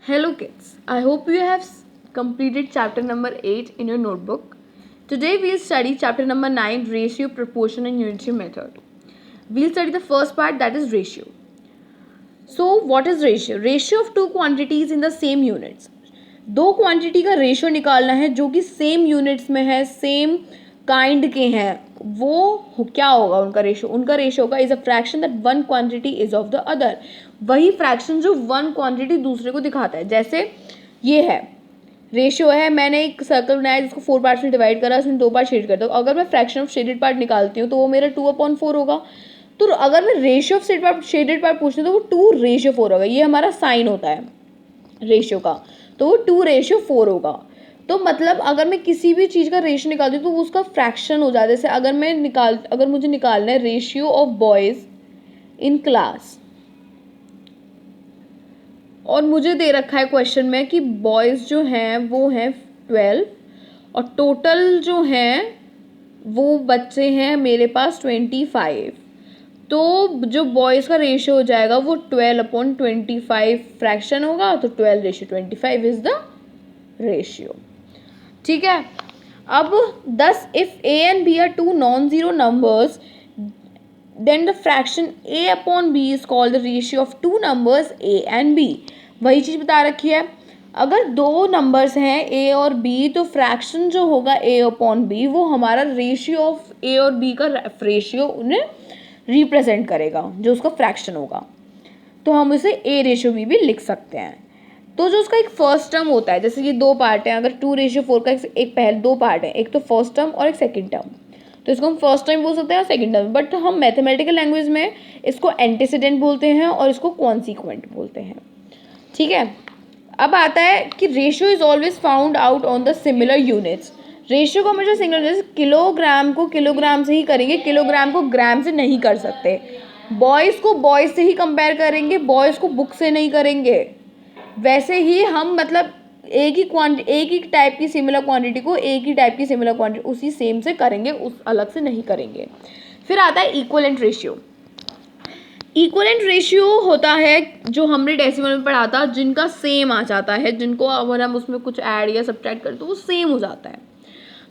Hello kids, I hope you have completed chapter number 8 in your notebook. Today we'll study chapter number 9, ratio, proportion and unitary method. We'll study the first part, that is ratio. So what is ratio? Ratio of two quantities in the same units. दो quantity का ratio निकालना है जो कि same units में है, same kind के हैं, वो क्या होगा उनका रेशियो होगा is a fraction that one quantity is of the other. वही फ्रैक्शन जो वन क्वांटिटी दूसरे को दिखाता है. जैसे ये है रेशियो है, मैंने एक सर्कल बनाया जिसको 4 पार्ट्स में डिवाइड करा, उसमें 2 पार्ट शेड करता हूँ. अगर मैं फ्रैक्शन ऑफ शेडेड पार्ट निकालती हूँ तो वो मेरा 2/4 होगा. तो अगर मैं रेशियो ऑफ शेडेड पार्ट पूछती हूँ तो वो 2:4 होगा. ये हमारा साइन होता है रेशियो का, तो वो 2:4 होगा. तो मतलब अगर मैं किसी भी चीज़ का रेशियो निकालती हूँ तो उसका फ्रैक्शन हो जाता है. जैसे अगर मुझे निकालना है ratio of boys in class, और मुझे दे रखा है क्वेश्चन में कि बॉयज़ जो हैं वो हैं 12 और टोटल जो हैं वो बच्चे हैं मेरे पास 25. तो जो बॉयज़ का रेशियो हो जाएगा वो 12/25 फ्रैक्शन होगा. तो 12:25 इज द रेशियो. ठीक है. अब thus if a and b are two non-zero numbers, then the fraction a upon b is called the ratio of two numbers a and b. वही चीज़ बता रखी है. अगर दो नंबर्स हैं a और b तो फ्रैक्शन जो होगा a अपॉन b वो हमारा रेशियो ऑफ a और b का रेशियो उन्हें रिप्रेजेंट करेगा, जो उसका फ्रैक्शन होगा. तो हम उसे a रेशियो b भी लिख सकते हैं. तो जो उसका एक फर्स्ट टर्म होता है, जैसे ये 2 पार्ट हैं, अगर 2:4 का एक पहले 2 पार्ट है, एक तो फर्स्ट टर्म और एक सेकंड टर्म, तो इसको हम फर्स्ट टर्म बोल सकते हैं और सेकंड टर्म. बट हम मैथमेटिकल लैंग्वेज में इसको एंटीसीडेंट बोलते हैं और इसको कॉन्सिक्वेंट बोलते हैं. ठीक है. अब आता है कि ratio is always found out on the similar units. Ratio को हमेशा सिंगल, जैसे किलोग्राम को किलोग्राम से ही करेंगे, किलोग्राम को ग्राम से नहीं कर सकते. बॉयज़ को बॉयज़ से ही कंपेयर करेंगे, बॉयज़ को बुक से नहीं करेंगे. वैसे ही हम मतलब एक ही टाइप की सिमिलर क्वांटिटी को एक ही टाइप की सिमिलर क्वांटिटी उसी सेम से करेंगे, उस अलग से नहीं करेंगे. फिर आता है इक्विवेलेंट रेशियो. इक्विवेलेंट रेशियो होता है जो हमने डेसिमल में पढ़ा था, जिनका सेम आ जाता है, जिनको अगर हम उसमें कुछ ऐड या सब्ट्रैक्ट करें तो वो सेम हो जाता है.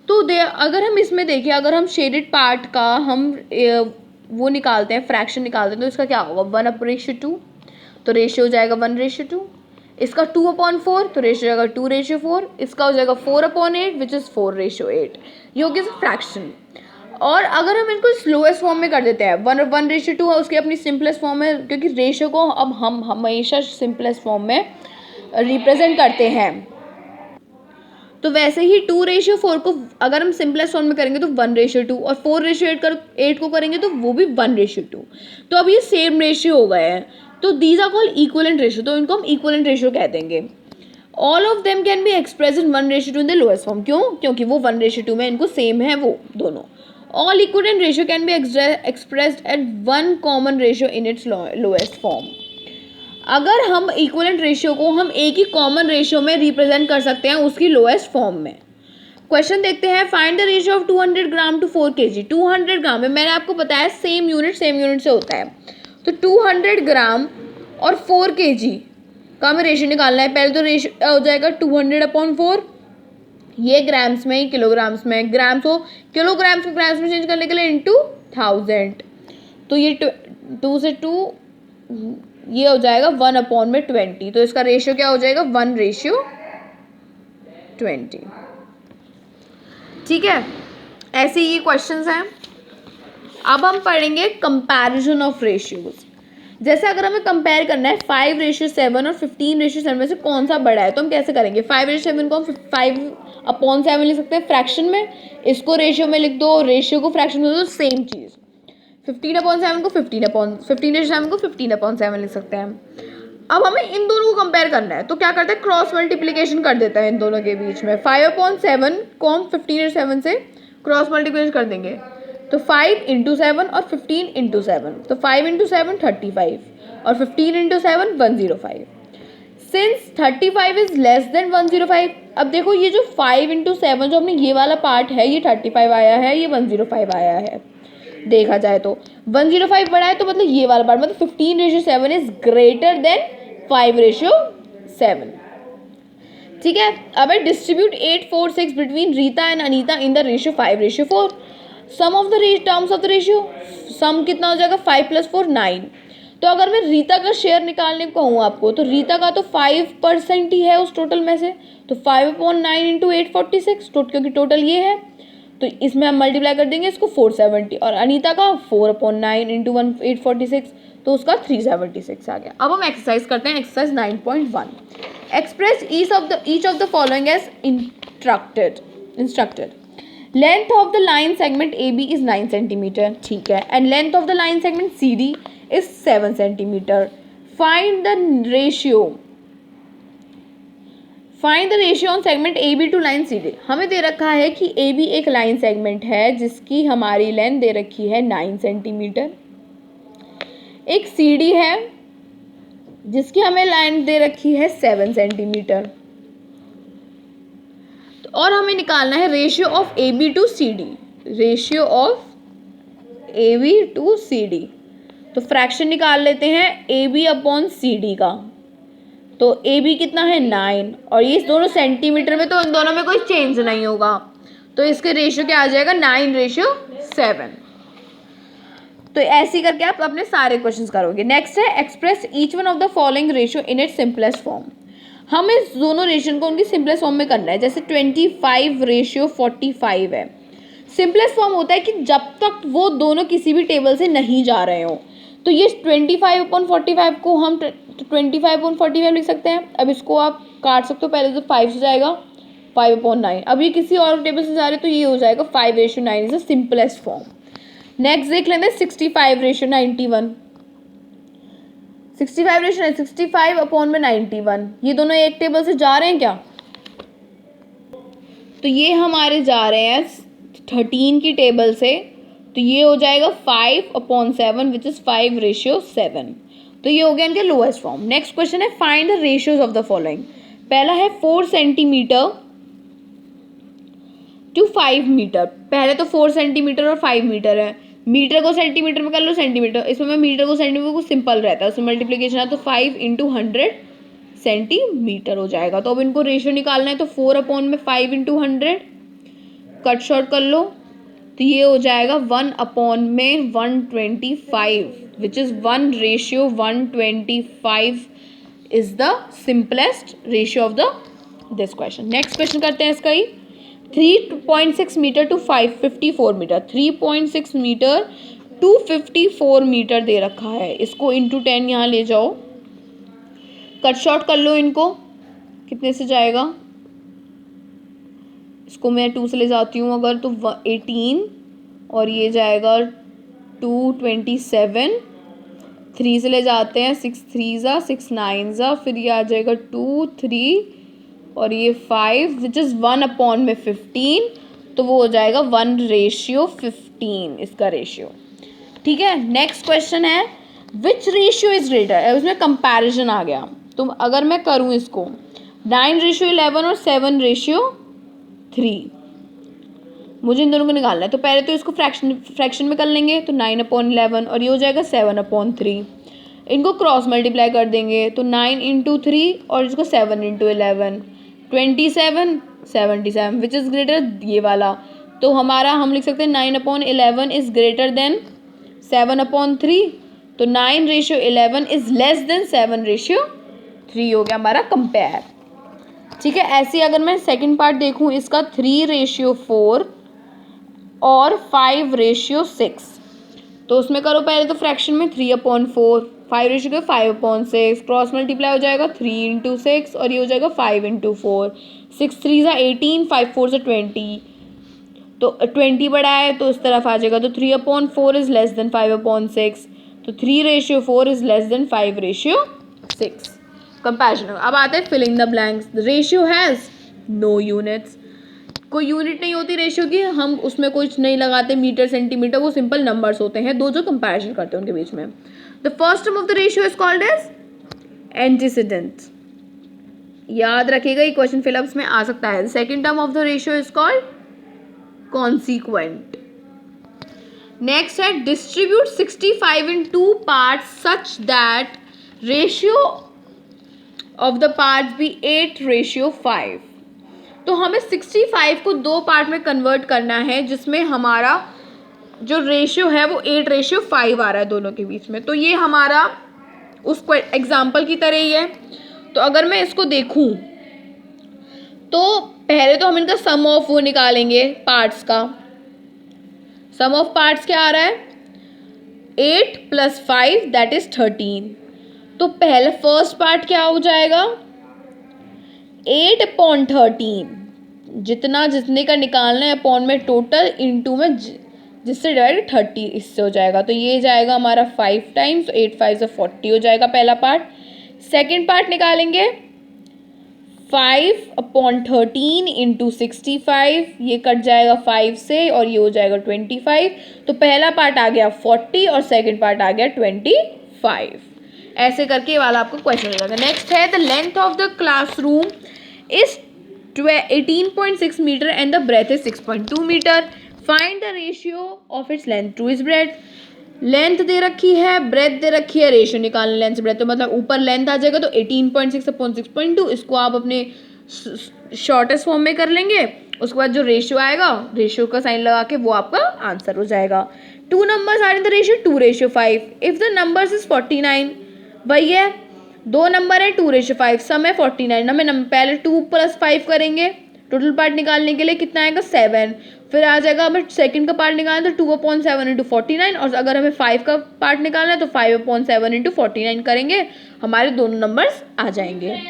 तो अगर हम इसमें देखें, अगर हम शेडेड पार्ट का हम वो निकालते हैं, फ्रैक्शन निकालते हैं, तो इसका क्या होगा 1/2. तो रेशियो हो जाएगा 1:2. इसका 2/4 तो रेशियो हो जाएगा 2:4. इसका हो जाएगा 4/8 विच इज़ 4:8. ये हो गया फ्रैक्शन. और अगर हम इनको स्लोएस्ट फॉर्म में कर देते हैं 1:2 है उसकी अपनी सिंपलेस्ट फॉर्म है, क्योंकि रेशियो को अब हम हमेशा सिंपलेस्ट फॉर्म में रिप्रेजेंट करते हैं. तो वैसे ही 2:4 को अगर हम सिंपलेस्ट फॉर्म में करेंगे तो 1:2, और 4:8 को करेंगे तो वो भी 1:2. तो अब ये सेम रेशियो हो गए हैं. तो these are called equivalent ratio. तो इनको हम इक्विवेलेंट रेशियो कह देंगे. All of them can be express in 1:2 in the lowest form. क्यों? क्योंकि वो 1:2 में इनको सेम है वो दोनों. All equivalent ratio can be expressed at one common ratio in its lowest form. अगर हम इक्विवेलेंट रेशियो को हम एक ही कॉमन रेशियो में रिप्रेजेंट कर सकते हैं उसकी लोएस्ट फॉर्म में. क्वेश्चन देखते हैं. Find the ratio of 200 gram to 4 kg. 200 gram में मैंने आपको बताया सेम यूनिट से होता है. तो 200 ग्राम और 4 kg का हमें रेशियो निकालना है. पहले तो रेशियो हो जाएगा 200/4. ये ग्राम्स में, किलोग्राम्स में, ग्राम्स को किलोग्राम्स को ग्राम्स में चेंज करने के लिए इंटू 1000. तो ये 2 से 2 ये हो जाएगा 1/20. तो इसका रेशियो क्या हो जाएगा 1:20. ठीक है. ऐसे ही क्वेश्चंस हैं. अब हम पढ़ेंगे कंपैरिजन ऑफ रेशियोज. जैसे अगर हमें कंपेयर करना है 5:7 और 15:7 में से कौन सा बड़ा है, तो हम कैसे करेंगे. 5:7 को हम 5/7 लिख सकते हैं फ्रैक्शन में. इसको रेशियो में लिख दो, रेशियो को फ्रैक्शन में दो, सेम चीज़. 15/7 को 15:7 को 15/7 लिख सकते हैं. अब हमें इन दोनों को कंपेयर करना है, तो क्या करते हैं क्रॉस मल्टीप्लिकेशन कर देता है इन दोनों के बीच में. 5/7 को हम 15/7 से क्रॉस मल्टीप्लिकेशन कर देंगे. तो 5 × 7 और 15 × 7. तो 5 × 7 35 और 15 × 7 105. Since 35 is less than 105. अब देखो ये जो 5 × 7 जो हमने ये वाला पार्ट है ये 35 आया है, ये 105 आया है. देखा जाए तो 105 बड़ा है, तो मतलब ये वाला पार्ट मतलब 15:7 इज ग्रेटर देन 5:7. ठीक है। अब distribute 8 4 6 between Rita and Anita in the ratio 5:4। Sum of the terms of the ratio, sum कितना हो जाएगा 5 + 4 9। तो अगर मैं रीता का शेयर निकालने को कहूँ आपको, तो रीता का तो 5% ही है उस टोटल में से, तो 5/9 इंटू 846, क्योंकि टोटल ये है, तो इसमें हम मल्टीप्लाई कर देंगे इसको 470, और अनीता का 4/9 इंटू 846, तो उसका 376 आ गया। अब हम एक्सरसाइज करते हैं, exercise 9.1। Express each of the following as instructed. Length of the line segment a b is 9 centimetre, ठीक है, and length of the line segment c d is 7 centimetre. Find the ratio on segment a b to line c d. हमें दे रखा है कि a b एक line segment है जिसकी हमारी लेंथ दे रखी है 9 सेंटीमीटर। एक सी डी है जिसकी हमें लाइन दे रखी है 7 सेंटीमीटर। और हमें निकालना है ratio of a b to c d, ratio of a b to c d. तो फ्रैक्शन निकाल लेते हैं a b upon c d का। तो ए बी कितना है 9, और ये दोनों सेंटीमीटर में, तो इन दोनों में कोई चेंज नहीं होगा, तो इसके रेशियो क्या आ जाएगा 9:7। तो ऐसे करके आप अपने सारे क्वेश्चंस करोगे। नेक्स्ट है express each one of the following ratio in it's simplest form. हमें दोनों रेशियो को उनकी सिंपलेस्ट फॉर्म में करना है। जैसे 25:45 है, सिंपलेस्ट फॉर्म होता है कि जब तक वो दोनों किसी भी टेबल से नहीं जा रहे हो। तो ये 25/45 को हम 25/45 लिख सकते हैं। अब इसको आप काट सकते हो, पहले तो 5 से जाएगा 5/9। अब ये किसी और टेबल से जा रहे तो ये हो जाएगा 5:9 is the simplest form. Next देख लेंगे 65:91। 65/91, ये दोनों एक टेबल से जा रहे हैं क्या? तो ये हमारे जा रहे हैं 13 की टेबल से, तो ये हो जाएगा 5/7 विच इज 5:7। तो ये हो गया इनके लोएस्ट फॉर्म। नेक्स्ट क्वेश्चन है find the ratios of the following. पहला है 4 सेंटीमीटर टू 5 मीटर। पहले तो 4 सेंटीमीटर और 5 मीटर है, मीटर को सेंटीमीटर में कर लो सेंटीमीटर, इसमें मैं मीटर को सेंटीमीटर को सिंपल रहता है, उसमें मल्टीप्लिकेशन है, तो 5 × 100 सेंटीमीटर हो जाएगा। तो अब इनको रेशियो निकालना है, तो 4/5 × 100 कट शॉर्ट कर लो, तो ये हो जाएगा 1/125 which is 1:125 is the simplest ratio of the this question. Next question करते हैं इसका ही। 3.6 metre to 54 metre. 3.6 metre to 54 metre दे रखा है, इसको इंटू 10 यहाँ ले जाओ, कट शॉर्ट कर लो इनको, कितने से जाएगा, इसको मैं 2 से ले जाती हूँ अगर, तो 18, और ये जाएगा 227, 3 से ले जाते हैं 6 3 6 9, फिर ये आ जाएगा 2 3 और ये 5 विच इज़ 1/15, तो वो हो जाएगा 1:15 इसका रेशियो। ठीक है। नेक्स्ट क्वेश्चन है विच रेशियो इज ग्रेटर, उसमें कंपैरिजन आ गया। तो अगर मैं करूँ इसको 9:11 और 7:3, मुझे इन दोनों को निकालना है। तो पहले तो इसको फ्रैक्शन में कर लेंगे, तो 9/11 और ये हो जाएगा 7/3। इनको क्रॉस मल्टीप्लाई कर देंगे, तो 9 × 3 और इसको 7 × 11, 27 77 विच इज़ ग्रेटर ये वाला। तो हमारा हम लिख सकते हैं 9/11 इज़ ग्रेटर देन 7/3, तो 9:11 इज़ लेस देन 7:3 हो गया हमारा कंपेयर। ठीक है। ऐसे अगर मैं सेकंड पार्ट देखूं इसका 3:4 और 5:6, तो उसमें करो पहले तो फ्रैक्शन में 3/4, 5 5/6, क्रॉस मल्टीप्लाई हो जाएगा 3 × 6 और ये हो जाएगा 5 × 4, 6 3 18, 5 4 20, तो 20 बड़ा है तो इस तरफ आ जाएगा, तो 3/4 इज़ लेस देन 5/6, तो 3:4 इज़ लेस देन 5:6। कंपैरिजन। अब आते हैं filling the blanks. Ratio has no units, कोई यूनिट नहीं होती रेशियो की, हम उसमें कुछ नहीं लगाते मीटर सेंटीमीटर, वो सिंपल नंबर्स होते हैं दो जो कंपैरिजन करते हैं उनके बीच में। The first term of the ratio is called as antecedent, याद रखिएगा, ये क्वेश्चन फिलअप्स में आ सकता है। Second term of the ratio is called consequent. Next है distribute 65 in 2 parts such that ratio of the parts be 8:5। तो हमें 65 को दो पार्ट में कन्वर्ट करना है जिसमें हमारा जो रेशियो है वो 8:5 आ रहा है दोनों के बीच में। तो ये हमारा उस एग्जाम्पल की तरह ही है। तो अगर मैं इसको देखूं तो पहले तो हम इनका सम ऑफ वो निकालेंगे पार्ट्स का। सम ऑफ पार्ट्स क्या आ रहा है? 8 + 5 दैट इज 13। तो पहले फर्स्ट पार्ट क्या हो जाएगा? 8/13, जितना जितने का निकालना है अपॉन में टोटल इंटू में जिससे डिवाइड 30 इससे हो जाएगा। तो ये जाएगा हमारा 5 टाइम्स 8 5 से 40 हो जाएगा पहला पार्ट। सेकेंड पार्ट निकालेंगे 5/13 इंटू 65, ये कट जाएगा 5 से और ये हो जाएगा 25। तो पहला पार्ट आ गया 40 और सेकेंड पार्ट आ गया 25। ऐसे करके ये वाला आपको क्वेश्चन हो जाएगा। नेक्स्ट है the length of the classroom is 18.6 metre and the breadth is 6.2 metre. Find the ratio of its length to its breadth. Length दे रखी है, ब्रेथ दे रखी है, रेशियो निकालना लेंथ से ब्रेथ। तो मतलब ऊपर लेंथ आ जाएगा तो 18.6/6.2, इसको आप अपने शॉर्टेस्ट फॉर्म में कर लेंगे। उसके बाद जो रेशियो आएगा, रेशियो का साइन लगा के वो आपका आंसर हो जाएगा। 2 numbers are in the ratio 2:5। If the numbers is 49, वही है, 2 नंबर है 2:5, सम है 49। हमें पहले 2 + 5 करेंगे, टोटल पार्ट निकालने के लिए कितना आएगा 7। फिर आ जाएगा हमें सेकंड का पार्ट निकालना है तो 2/7 इंटू 49, और अगर हमें 5 का पार्ट निकालना है तो 5/7 इंटू 49 करेंगे, हमारे दोनों नंबर्स आ जाएंगे।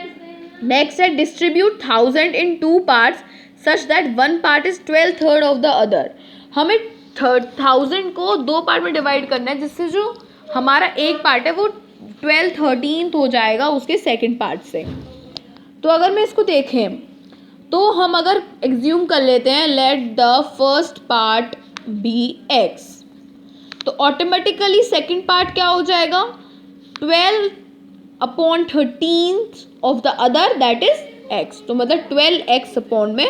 नेक्स्ट है distribute 1000 in 2 parts such that 1 part is 12/3 of the other. हमें 1000 को 2 पार्ट में डिवाइड करना है जिससे जो हमारा एक पार्ट है वो 12/13 हो जाएगा उसके सेकेंड पार्ट से। तो अगर मैं इसको देखें तो हम अगर एग्ज्यूम कर लेते हैं let the first part be x, तो ऑटोमेटिकली सेकंड पार्ट क्या हो जाएगा 12/13 of the other that is x। तो मतलब 12x अपॉन में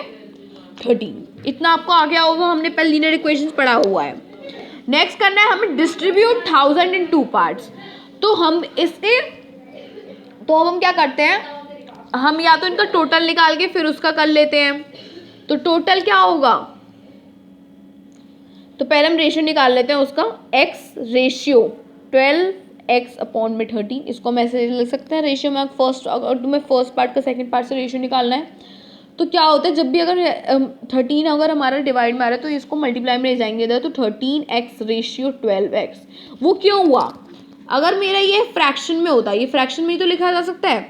13। इतना आपको आ गया होगा, हमने पहले लीनियर इक्वेशंस पढ़ा हुआ है। नेक्स्ट करना है हमें डिस्ट्रीब्यूट 1000 इन 2 पार्ट्स। तो हम इससे तो हम क्या करते हैं, हम या तो इनका टोटल निकाल के फिर उसका कर लेते हैं। तो टोटल क्या होगा, तो पहले हम रेशियो निकाल लेते हैं उसका, x रेशियो 12x अपॉन में 13। इसको हम ऐसे लिख सकते हैं रेशियो में। फर्स्ट अगर तुम्हें फर्स्ट पार्ट का सेकंड पार्ट से रेशियो निकालना है तो क्या होता है, जब भी अगर 13 अगर हमारा डिवाइड में आ रहा है तो इसको मल्टीप्लाई में ले जाएंगे इधर। तो 13x रेशियो 12x, वो क्यों हुआ, अगर मेरा ये फ्रैक्शन में होता, ये फ्रैक्शन में ही तो लिखा जा सकता है,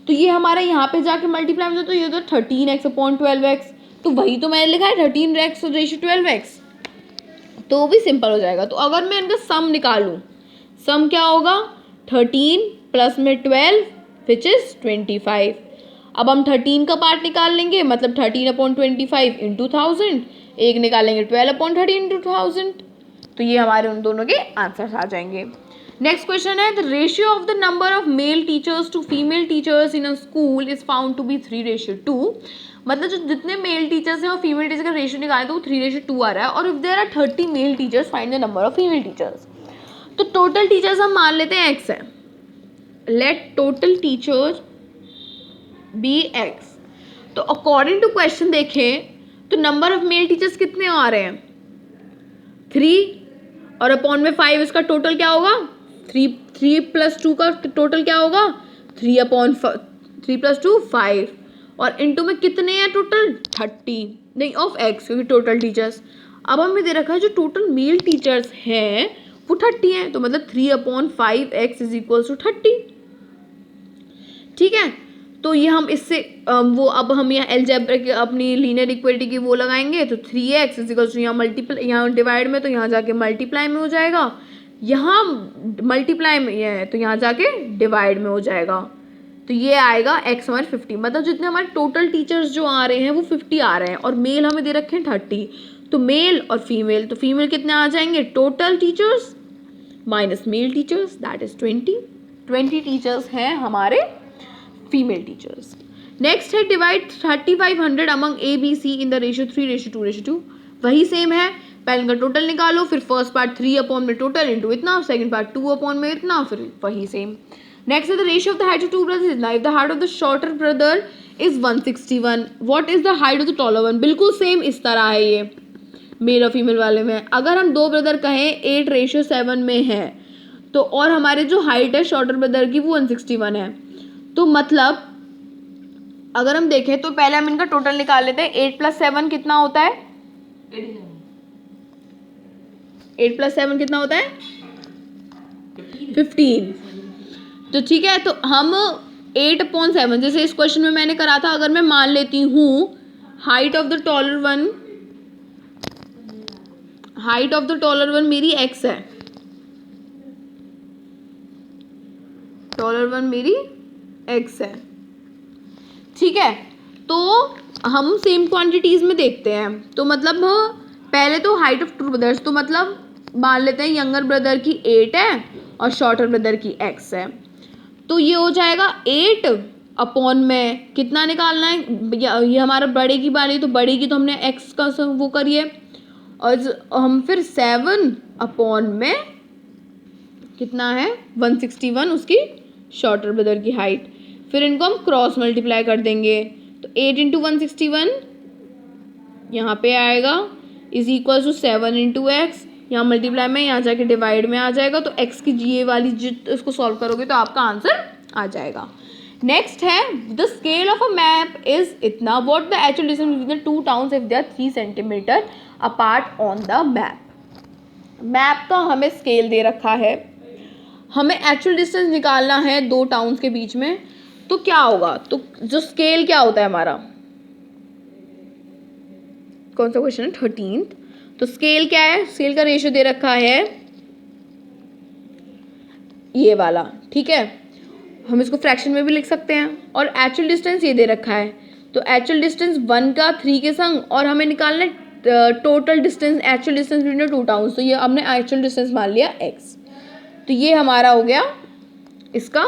तो ये हमारा यहाँ पे जाके मल्टीप्लाई में तो ये तो 13x अपॉन 12x, तो वही तो मैंने लिखा है 13x रेशियो 12x, तो वो भी सिंपल हो जाएगा। तो अगर मैं इनका सम निकालूं, सम क्या होगा 13 प्लस में 12 विच इज 25। अब हम 13 का पार्ट निकाल लेंगे, मतलब 13/25 इंटू 1000, एक निकालेंगे 12/13 इंटू 1000। तो ये हमारे उन दोनों के आंसर्स आ जाएंगे। नेक्स्ट क्वेश्चन है the ratio of the number of male teachers to female teachers in a school is found to be 3:2। मतलब जो जितने मेल टीचर्स हैं और फीमेल टीचर का रेशियो निकालें तो वो 3:2 आ रहा है। और if there are 30 male teachers find the number of female teachers. तो टोटल टीचर्स हम मान लेते हैं x है, let total teachers be x। तो अकॉर्डिंग टू क्वेश्चन देखें तो नंबर ऑफ मेल टीचर्स कितने आ रहे हैं 3, और अपॉन में 5, इसका टोटल क्या होगा 3 + 2 का टोटल क्या होगा 3 + 2 5, और इनटू में कितने हैं टोटल 30 नहीं ऑफ x, क्योंकि टोटल टीचर्स। अब हमें दे रखा है जो टोटल मेल टीचर्स हैं वो 30 हैं, तो मतलब 3/5x इज इक्वल टू 30। ठीक है, तो ये हम इससे वो अब हम यहाँ अलजेब्रिक अपनी लीनियर इक्वेलिटी की वो लगाएंगे। तो 3x इज इक्वल टू यहाँ मल्टीप्लाई, यहाँ डिवाइड में तो यहाँ जाके मल्टीप्लाई में हो जाएगा, यहाँ मल्टीप्लाई में ये है तो यहाँ जाके डिवाइड में हो जाएगा। तो ये आएगा x हमारे 50, मतलब जितने हमारे टोटल टीचर्स जो आ रहे हैं वो 50 आ रहे हैं, और मेल हमें दे रखे हैं 30। तो मेल और फीमेल, तो फीमेल कितने आ जाएंगे total teachers minus male teachers that is 20 teachers हैं हमारे फीमेल टीचर्स। नेक्स्ट है divide 3500 among A B C in the ratio 3:2:2। वही सेम है, पहले इनका टोटल निकालो, फिर फर्स्ट पार्ट 3 अपॉन में टोटल इंटू इतना, सेकंड पार्ट 2 अपॉन में इतना, फिर वही same. Next the ratio of the height of two brothers इतना, if the height of the shorter brother is 161, what is the height of the taller one. बिल्कुल same इस तरह है ये मेल और फीमेल वाले में। अगर हम दो ब्रदर कहें 8:7 में है तो, और हमारे जो हाइट है शॉर्टर ब्रदर की वो 161 है, तो मतलब अगर हम देखें तो पहले हम इनका टोटल निकाल लेते हैं। 8 + 7 कितना होता है? 8 + 7 कितना होता है? 15। तो ठीक है, तो हम 8/7 जैसे इस क्वेश्चन में मैंने करा था, अगर मैं मान लेती हूँ height of the taller one मेरी x है, टॉलर वन मेरी x है, ठीक है। तो हम सेम क्वांटिटीज में देखते हैं, तो मतलब पहले तो हाइट ऑफ टू ब्रदर्स, तो मतलब मान लेते हैं यंगर ब्रदर की 8 है और शॉर्टर ब्रदर की x है, तो ये हो जाएगा 8 में कितना निकालना है, ये हमारा बड़े की बारी, तो बड़े की तो हमने x का वो करिए, और हम फिर 7 में कितना है 161 उसकी शॉर्टर ब्रदर की हाइट, फिर इनको हम क्रॉस मल्टीप्लाई कर देंगे, तो 8 × 161 यहाँ पे आएगा इज इक्वल टू 7 × x, यहाँ मल्टीप्लाई में, यहाँ जाके डिवाइड में आ जाएगा, तो x की ये वाली इसको सॉल्व करोगे तो आपका आंसर आ जाएगा। नेक्स्ट है the scale of a map is इतना, what the actual distance between the two towns if they are 3 centimetre apart on the map. Map का हमें स्केल दे रखा है, हमें एक्चुअल डिस्टेंस निकालना है दो टाउन्स के बीच में, तो क्या होगा, तो जो स्केल क्या होता है हमारा, कौन सा क्वेश्चन है 13th, तो स्केल क्या है, स्केल का रेशियो दे रखा है ये वाला, ठीक है। हम इसको फ्रैक्शन में भी लिख सकते हैं, और एक्चुअल डिस्टेंस ये दे रखा है, तो एक्चुअल डिस्टेंस 1 का 3 के संग, और हमें निकालना है total distance, actual distance between two towns, तो ये हमने एक्चुअल डिस्टेंस मान लिया x, तो ये हमारा हो गया इसका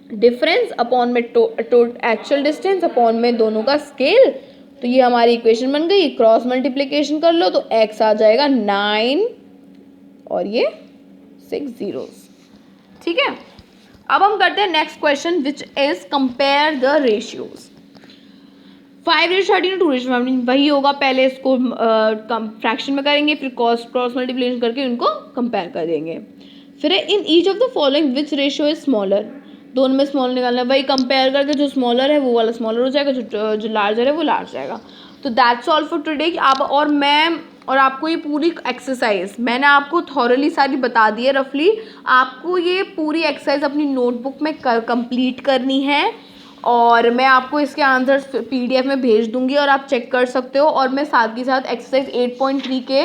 डिफरेंस अपॉन में एक्चुअल डिस्टेंस अपॉन में दोनों का स्केल, तो ये हमारी इक्वेशन बन गई। क्रॉस मल्टीप्लिकेशन कर लो तो x आ जाएगा 9 और ये 6 zeros, ठीक है। अब हम करते हैं next question which is compare the ratios. 5:13 और 2:15 वही होगा, पहले इसको फ्रैक्शन में करेंगे, फिर क्रॉस मल्टीप्लिकेशन करके उनको कंपेयर कर देंगे। फिर in each of the following which ratio is smaller, दोनों में स्मॉलर निकालना है, वही कंपेयर करके जो स्मॉलर है वो वाला स्मॉलर हो जाएगा, जो लार्जर है वो लार्ज जाएगा। तो दैट्स ऑल फॉर टुडे। आप और मैं और आपको ये पूरी एक्सरसाइज मैंने आपको थॉरली सारी बता दी है रफली, आपको ये पूरी एक्सरसाइज अपनी नोटबुक में कंप्लीट करनी है, और मैं आपको इसके आंसर्स PDF में भेज दूंगी और आप चेक कर सकते हो, और मैं साथ के साथ एक्सरसाइज 8.3 के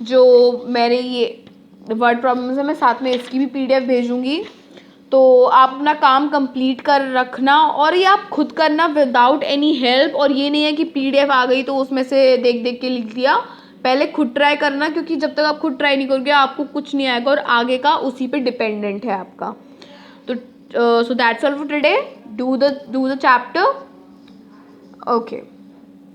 जो मेरे ये वर्ड प्रॉब्लम्स है मैं साथ में इसकी भी PDF भेजूंगी, तो आप अपना काम कंप्लीट कर रखना, और ये आप खुद करना विदाउट एनी हेल्प, और ये नहीं है कि PDF आ गई तो उसमें से देख देख के लिख दिया, पहले खुद ट्राई करना, क्योंकि जब तक आप खुद ट्राई नहीं करोगे आपको कुछ नहीं आएगा, और आगे का उसी पे डिपेंडेंट है आपका। तो so that's all for today, do the chapter, okay.